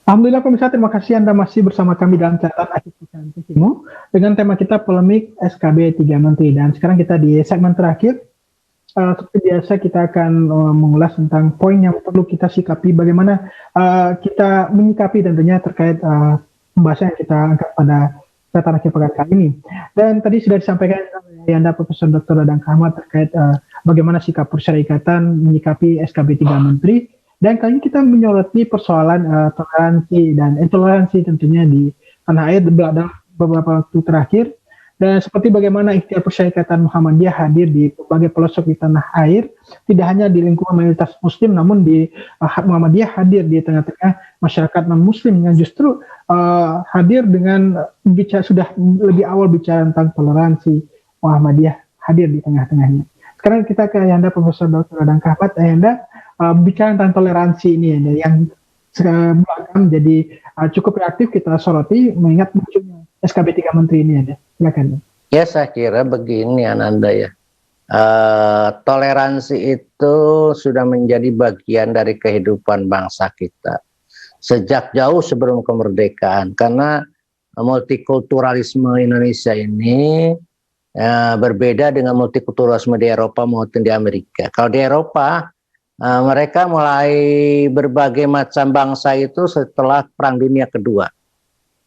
Alhamdulillah pemirsa, terima kasih Anda masih bersama kami dalam catatan akhir pekan Kisimo dengan tema kita polemik SKB 3 Menteri. Dan sekarang kita di segmen terakhir. Seperti biasa kita akan mengulas tentang poin yang perlu kita sikapi, bagaimana kita menyikapi tentunya terkait pembahasan yang kita angkat pada catatan akhir pekan kali ini. Dan tadi sudah disampaikan oleh Anda Profesor Dr. Dadang Ahmad terkait bagaimana sikap persyarikatan menyikapi SKB 3 Menteri. Dan kali ini kita menyoroti persoalan toleransi dan intoleransi tentunya di tanah air dalam beberapa waktu terakhir. Dan seperti bagaimana ikhtiar persyarikatan Muhammadiyah hadir di berbagai pelosok di tanah air, tidak hanya di lingkungan mayoritas Muslim, namun di Muhammadiyah hadir di tengah-tengah masyarakat non-Muslim yang justru hadir dengan sudah lebih awal bicara tentang toleransi. Muhammadiyah hadir di tengah-tengahnya. Sekarang kita ke Ayanda Profesor Dr. Dadang Ahmad. Ayanda, bicara tentang toleransi ini yang belakang jadi cukup reaktif kita soroti mengingat munculnya SKB 3 Menteri ini ada. Silakan. Ya, saya kira begini Ananda ya. Toleransi itu sudah menjadi bagian dari kehidupan bangsa kita sejak jauh sebelum kemerdekaan, karena multikulturalisme Indonesia ini berbeda dengan multikulturalisme di Eropa maupun di Amerika. Kalau di Eropa mereka mulai berbagai macam bangsa itu setelah Perang Dunia Kedua.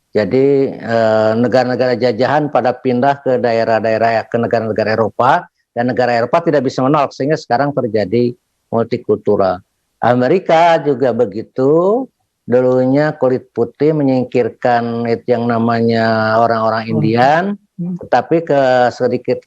Jadi negara-negara jajahan pada pindah ke daerah-daerah, ke negara-negara Eropa, dan negara Eropa tidak bisa menolak sehingga sekarang terjadi multikultural. Amerika juga begitu, dulunya kulit putih menyingkirkan itu yang namanya orang-orang Indian, tetapi sedikit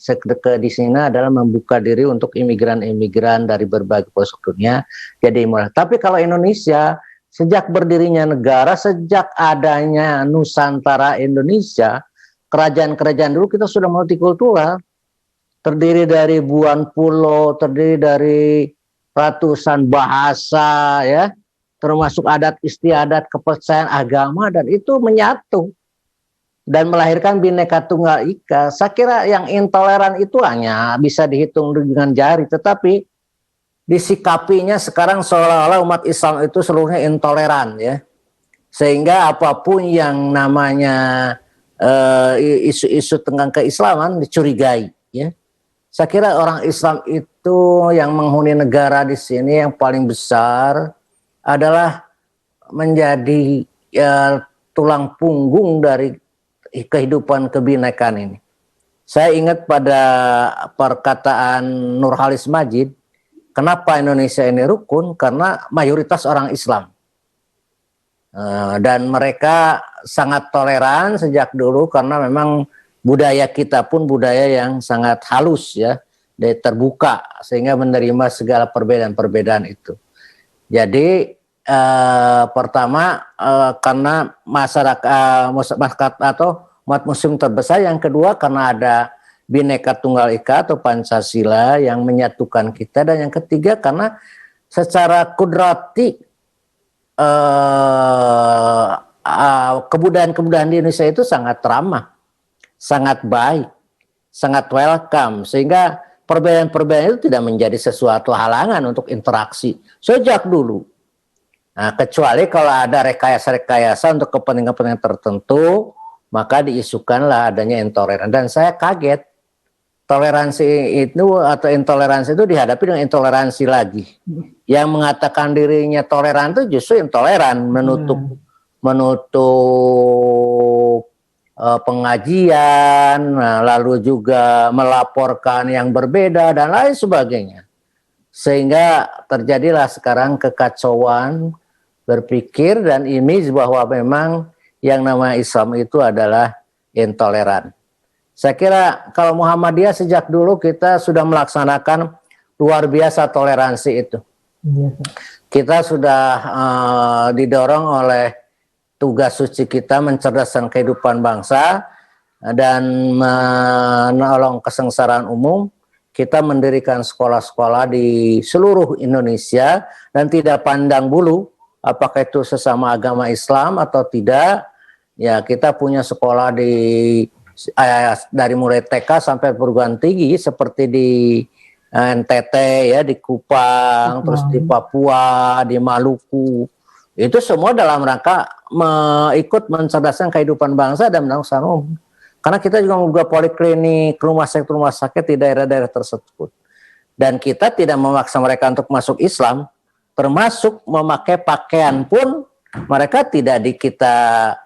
di sini adalah membuka diri untuk imigran-imigran dari berbagai pelosok dunia. Jadi mulai. Tapi kalau Indonesia, sejak berdirinya negara, sejak adanya Nusantara Indonesia, kerajaan-kerajaan dulu kita sudah multikultural, terdiri dari ribuan pulau, terdiri dari ratusan bahasa, ya, termasuk adat istiadat, kepercayaan agama, dan itu menyatu dan melahirkan Bhinneka Tunggal Ika. Saya kira yang intoleran itu hanya bisa dihitung dengan jari, tetapi disikapinya sekarang seolah-olah umat Islam itu seluruhnya intoleran, ya, sehingga apapun yang namanya isu-isu tentang keislaman dicurigai, ya. Saya kira orang Islam itu yang menghuni negara di sini yang paling besar adalah menjadi tulang punggung dari kehidupan kebinekaan ini. Saya ingat pada perkataan Nurhalis Majid, kenapa Indonesia ini rukun? Karena mayoritas orang Islam. Dan mereka sangat toleran sejak dulu karena memang budaya kita pun budaya yang sangat halus, ya, dan terbuka sehingga menerima segala perbedaan-perbedaan itu. Jadi pertama karena masyarakat atau umat Muslim terbesar, yang kedua karena ada Bhinneka Tunggal Ika atau Pancasila yang menyatukan kita, dan yang ketiga karena secara kudrati kebudayaan-kebudayaan di Indonesia itu sangat ramah, sangat baik, sangat welcome, sehingga perbedaan-perbedaan itu tidak menjadi sesuatu halangan untuk interaksi sejak dulu. Nah, kecuali kalau ada rekayasa-rekayasa untuk kepentingan-kepentingan tertentu, maka diisukanlah adanya intoleransi. Dan saya kaget, toleransi itu atau intoleransi itu dihadapi dengan intoleransi lagi. Yang mengatakan dirinya toleran itu justru intoleran, menutup pengajian, lalu juga melaporkan yang berbeda dan lain sebagainya. Sehingga terjadilah sekarang kekacauan berpikir dan image bahwa memang yang namanya Islam itu adalah intoleran. Saya kira kalau Muhammadiyah sejak dulu kita sudah melaksanakan luar biasa toleransi itu. Kita sudah didorong oleh tugas suci kita mencerdaskan kehidupan bangsa dan menolong kesengsaraan umum. Kita mendirikan sekolah-sekolah di seluruh Indonesia dan tidak pandang bulu apakah itu sesama agama Islam atau tidak. Ya, kita punya sekolah dari mulai TK sampai perguruan tinggi seperti di NTT, ya, di Kupang, terus di Papua, di Maluku, Itu semua dalam rangka ikut mencerdaskan kehidupan bangsa dan bangsa umum. Karena kita juga membuka poliklinik, rumah sakit di daerah-daerah tersebut. Dan kita tidak memaksa mereka untuk masuk Islam, termasuk memakai pakaian pun mereka tidak kita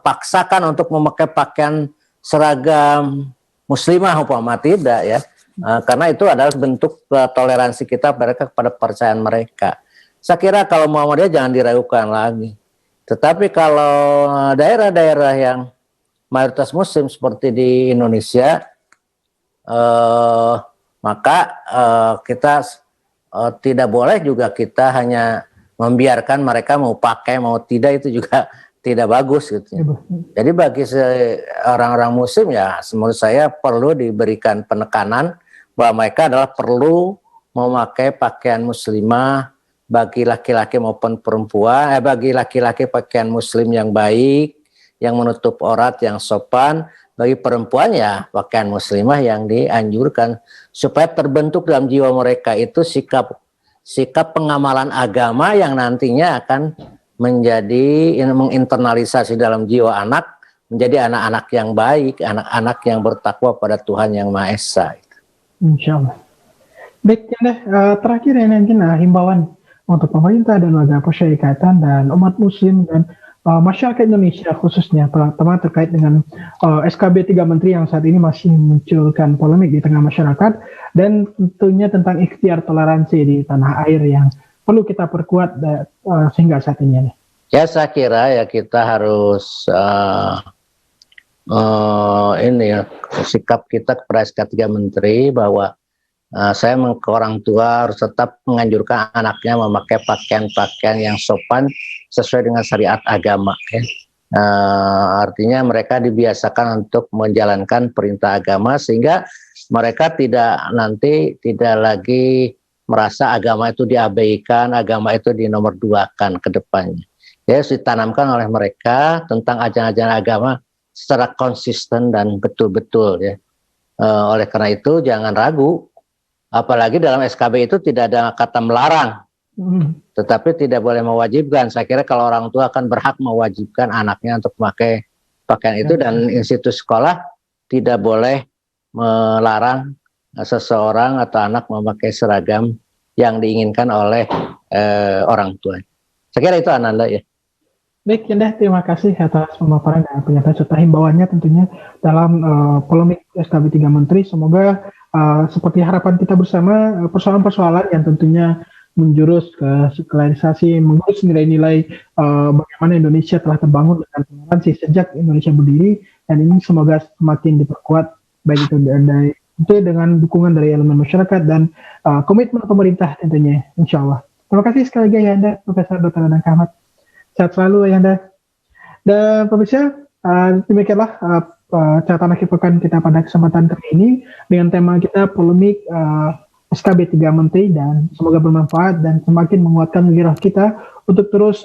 paksakan untuk memakai pakaian seragam muslimah umpama, tidak ya. Karena itu adalah bentuk toleransi kita mereka kepada kepercayaan mereka. Saya kira kalau Muhammadiyah jangan diragukan lagi. Tetapi kalau daerah-daerah yang mayoritas muslim seperti di Indonesia, maka kita tidak boleh juga kita hanya membiarkan mereka mau pakai mau tidak, itu juga tidak bagus gitu. Jadi bagi orang-orang muslim ya menurut saya perlu diberikan penekanan bahwa mereka adalah perlu memakai pakaian muslimah, bagi laki-laki maupun perempuan, bagi laki-laki pakaian muslim yang baik, yang menutup aurat, yang sopan. Bagi perempuan ya pakaian muslimah yang dianjurkan, supaya terbentuk dalam jiwa mereka itu sikap pengamalan agama yang nantinya akan menjadi menginternalisasi dalam jiwa anak, menjadi anak-anak yang baik, anak-anak yang bertakwa pada Tuhan Yang Maha Esa. Insya Allah. Baik, terakhir ya mungkin himbauan untuk pemerintah dan lembaga persyarikatan dan umat muslim dan masyarakat Indonesia khususnya, terutama terkait dengan SKB 3 Menteri yang saat ini masih memunculkan polemik di tengah masyarakat, dan tentunya tentang ikhtiar toleransi di tanah air yang perlu kita perkuat sehingga saat ini. Ya, saya kira ya kita harus sikap kita kepada SK 3 Menteri bahwa saya ke orang tua harus tetap menganjurkan anaknya memakai pakaian-pakaian yang sopan sesuai dengan syariat agama. Ya. Artinya mereka dibiasakan untuk menjalankan perintah agama sehingga mereka tidak lagi merasa agama itu diabaikan, agama itu dinomorduakan ke depannya. Ya, harus ditanamkan oleh mereka tentang ajaran-ajaran agama secara konsisten dan betul-betul. Ya. Oleh karena itu jangan ragu. Apalagi dalam SKB itu tidak ada kata melarang, tetapi tidak boleh mewajibkan. Saya kira kalau orang tua akan berhak mewajibkan anaknya untuk memakai pakaian itu, dan institusi sekolah tidak boleh melarang seseorang atau anak memakai seragam yang diinginkan oleh orang tua. Saya kira itu, Ananda, ya. Baik, Yanda, terima kasih atas pemaparan dan pernyataan serta himbauannya tentunya dalam polemik SKB 3 Menteri. Semoga seperti harapan kita bersama, persoalan-persoalan yang tentunya menjurus ke sekularisasi, mengurus nilai-nilai bagaimana Indonesia telah terbangun dengan toleransi sejak Indonesia berdiri, dan ini semoga semakin diperkuat baik itu dengan dukungan dari elemen masyarakat dan komitmen pemerintah tentunya, insya Allah. Terima kasih sekali lagi Yanda, Profesor Dr. Dadang Kahmat. Sehat selalu Yanda. Dan pemirsa, demikianlah catatan akhir pekan kita pada kesempatan kali ini dengan tema kita polemik SKB 3 Menteri, dan semoga bermanfaat dan semakin menguatkan gairah kita untuk terus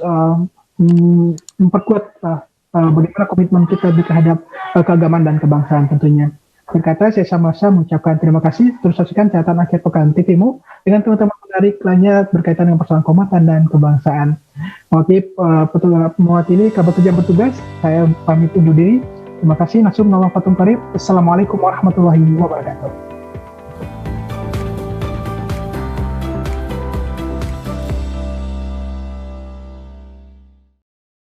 memperkuat bagaimana komitmen kita terhadap keagamaan dan kebangsaan tentunya. Berkata, saya sama-sama mengucapkan terima kasih. Terus saksikan catatan akhir pekan TVmu dengan teman-teman menarik lainnya berkaitan dengan persoalan keumatan dan kebangsaan. Mewakili kabar kerja bertugas, saya pamit undur diri. Terima kasih. Nasum Nawang Fatum Karib. Assalamualaikum warahmatullahi wabarakatuh.